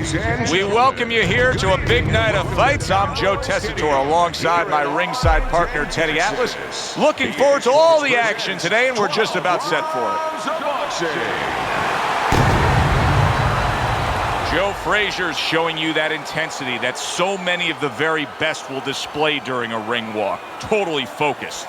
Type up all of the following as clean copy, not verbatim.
We welcome you here to a big night of fights. I'm Joe Tessitore alongside my ringside partner Teddy Atlas. Looking forward to all the action today, and we're just about set for it. Joe Frazier's showing you that intensity that so many of the very best will display during a ring walk. Totally focused.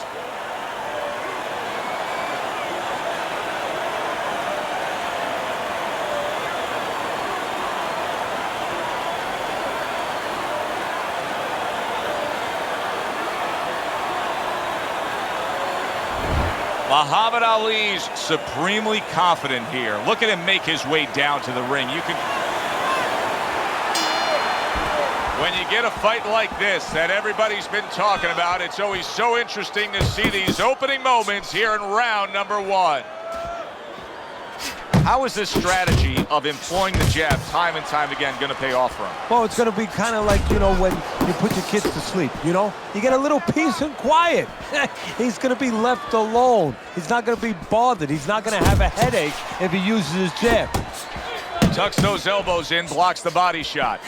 Muhammad Ali's supremely confident here. Look at him make his way down to the ring. When you get a fight like this that everybody's been talking about, it's always so interesting to see these opening moments here in round number one. How is this strategy of employing the jab time and time again going to pay off for him? Well, it's going to be kind of like, when you put your kids to sleep, You get a little peace and quiet. He's going to be left alone. He's not going to be bothered. He's not going to have a headache if he uses his jab. Tucks those elbows in, blocks the body shot.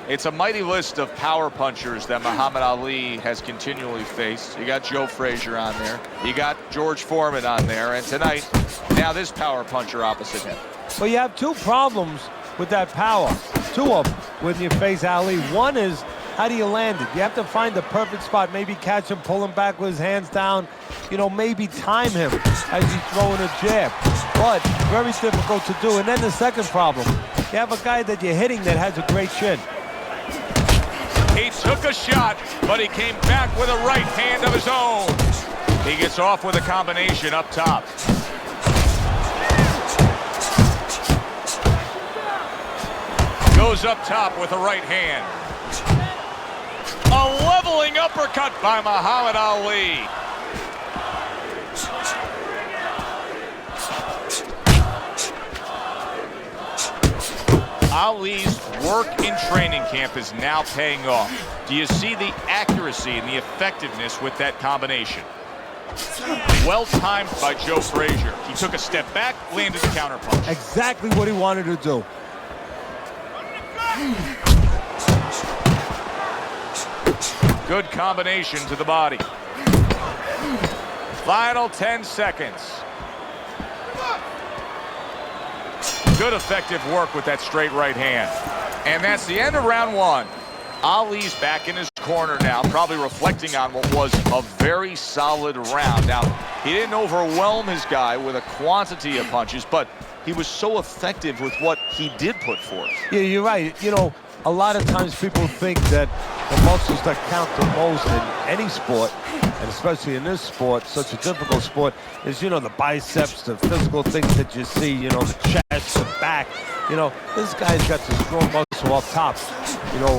It's a mighty list of power punchers that Muhammad Ali has continually faced. You got Joe Frazier on there. You got George Foreman on there. And tonight, now this power puncher opposite him. Well, you have two problems with that power. Two of them when you face Ali. One is, how do you land it? You have to find the perfect spot. Maybe catch him, pull him back with his hands down. Maybe time him as he's throwing a jab. But very difficult to do. And then the second problem, you have a guy that you're hitting that has a great chin. He took a shot, but he came back with a right hand of his own. He gets off with a combination up top. Goes up top with a right hand. A leveling uppercut by Muhammad Ali. Ali's work in training camp is now paying off. Do you see the accuracy and the effectiveness with that combination? Well timed by Joe Frazier. He took a step back, landed the counterpunch. Exactly what he wanted to do. Good combination to the body. Final 10 seconds. Good effective work with that straight right hand. And that's the end of round one. Ali's back in his corner now, probably reflecting on what was a very solid round. Now, he didn't overwhelm his guy with a quantity of punches, but he was so effective with what he did put forth. Yeah, you're right. A lot of times people think that the muscles that count the most in any sport, and especially in this sport, such a difficult sport, is, the biceps, the physical things that you see, the chest, the back. This guy's got the strong muscle up top,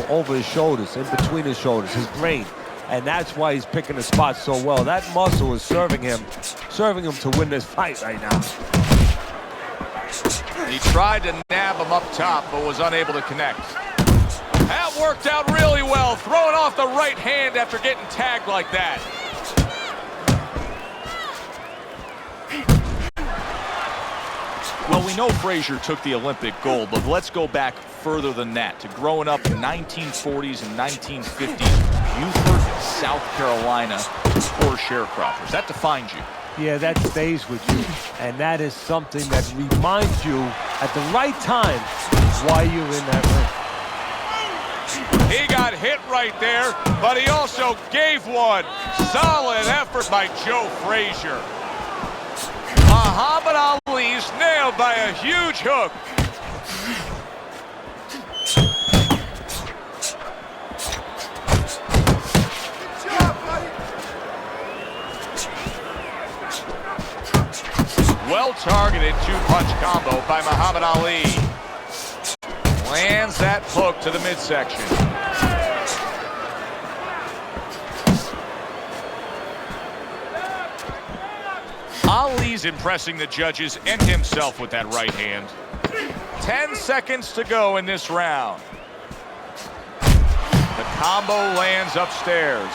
over his shoulders, in between his shoulders, his brain. And that's why he's picking the spot so well. That muscle is serving him to win this fight right now. He tried to nab him up top, but was unable to connect. That worked out really well, throwing off the right hand after getting tagged like that. Well, we know Frazier took the Olympic gold, but let's go back further than that, to growing up in 1940s and 1950s, Beaufort, South Carolina, poor sharecroppers. That defines you. Yeah, that stays with you, and that is something that reminds you at the right time why you're in that ring. He got hit right there, but he also gave one. Solid effort by Joe Frazier. Muhammad Ali's nailed by a huge hook. Well-targeted two-punch combo by Muhammad Ali. Lands that hook to the midsection. Ali's impressing the judges and himself with that right hand. 10 seconds to go in this round. The combo lands upstairs.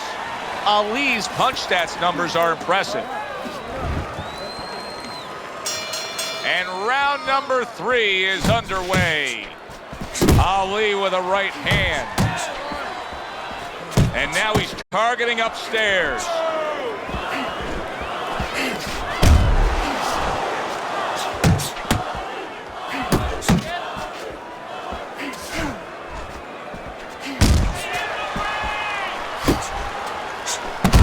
Ali's punch stats numbers are impressive. And round number 3 is underway. Ali with a right hand. And now he's targeting upstairs.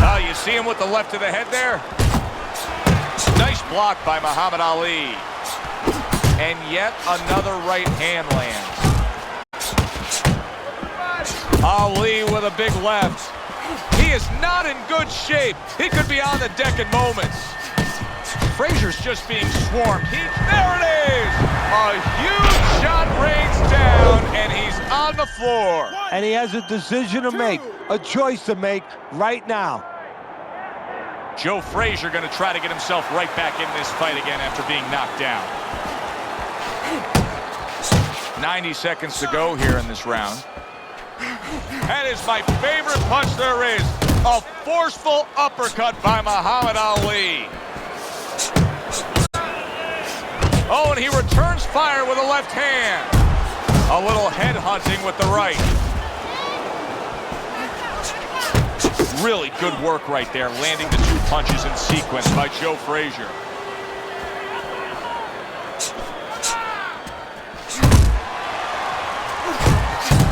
Oh, you see him with the left of the head there? Nice block by Muhammad Ali. And yet another right hand lands. Ali with a big left. He is not in good shape. He could be on the deck in moments. Frazier's just being swarmed. There it is! A huge shot rains down, and he's on the floor. And he has a decision to make, a choice to make right now. Joe Frazier going to try to get himself right back in this fight again after being knocked down. 90 seconds to go here in this round. That is my favorite punch there is. A forceful uppercut by Muhammad Ali. Oh, and he returns fire with a left hand. A little head hunting with the right. Really good work right there, landing the 2 punches in sequence by Joe Frazier.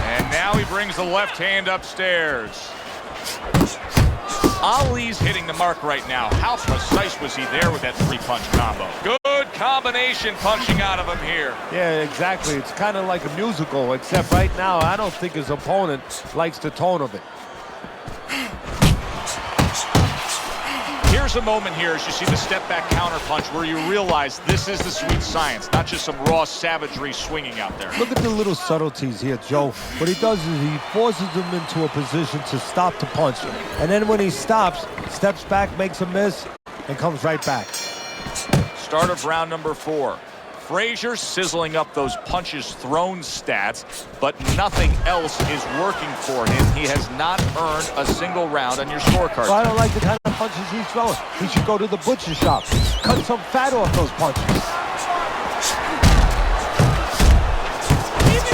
And now he brings the left hand upstairs. Ali's hitting the mark right now. How precise was he there with that 3-punch combo? Good combination punching out of him here. Yeah, exactly. It's kind of like a musical, except right now I don't think his opponent likes the tone of it. Here's a moment here as you see the step-back counter punch where you realize this is the sweet science, not just some raw savagery swinging out there. Look at the little subtleties here, Joe. What he does is he forces him into a position to stop the punch. And then when he stops, steps back, makes a miss, and comes right back. Start of round number 4. Frazier sizzling up those punches thrown stats, but nothing else is working for him. He has not earned a single round on your scorecard. Well, I don't like the kind of punches he's throwing. He should go to the butcher shop, cut some fat off those punches.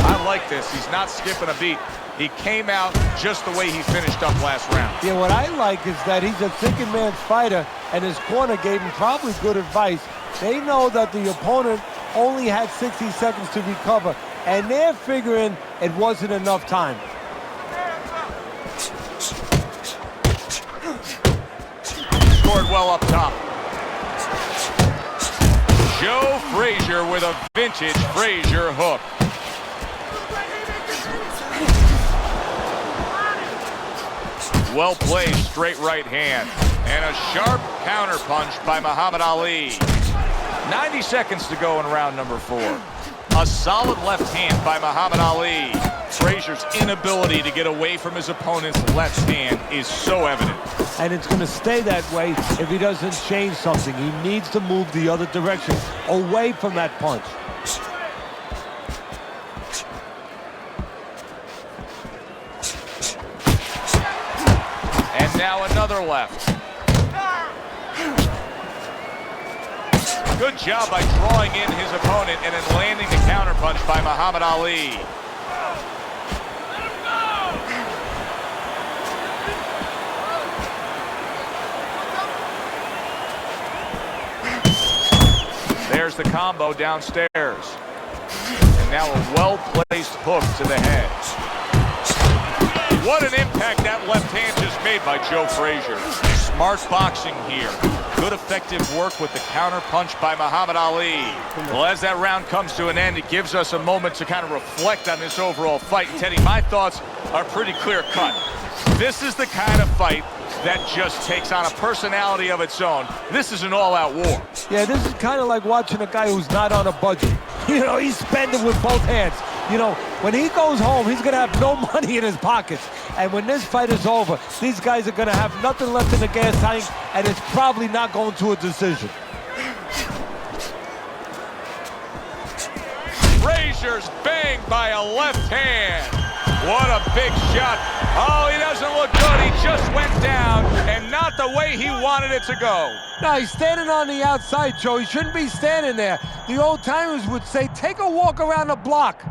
I like this. He's not skipping a beat. He came out just the way he finished up last round. Yeah, what I like is that he's a thinking man's fighter, and his corner gave him probably good advice. They know that the opponent only had 60 seconds to recover, and they're figuring it wasn't enough time. Scored well up top. Joe Frazier with a vintage Frazier hook. Well played straight right hand. And a sharp counter punch by Muhammad Ali. 90 seconds to go in round number 4. A solid left hand by Muhammad Ali. Frazier's inability to get away from his opponent's left hand is so evident. And it's going to stay that way if he doesn't change something. He needs to move the other direction, away from that punch. And now another left. Good job by drawing in his opponent and then landing the counterpunch by Muhammad Ali. There's the combo downstairs. And now a well-placed hook to the head. What an impact that left hand just made by Joe Frazier. Smart boxing here. Good effective work with the counter punch by Muhammad Ali. Well, as that round comes to an end, it gives us a moment to kind of reflect on this overall fight. And Teddy, my thoughts are pretty clear cut. This is the kind of fight that just takes on a personality of its own. This is an all-out war. Yeah, this is kind of like watching a guy who's not on a budget. You know, he's spending with both hands. You know, when he goes home, he's going to have no money in his pockets. And when this fight is over, these guys are going to have nothing left in the gas tank, and it's probably not going to a decision. Frazier's banged by a left hand. What a big shot. Oh, he doesn't look good. He just went down, and not the way he wanted it to go. No, he's standing on the outside, Joe. He shouldn't be standing there. The old timers would say, take a walk around the block.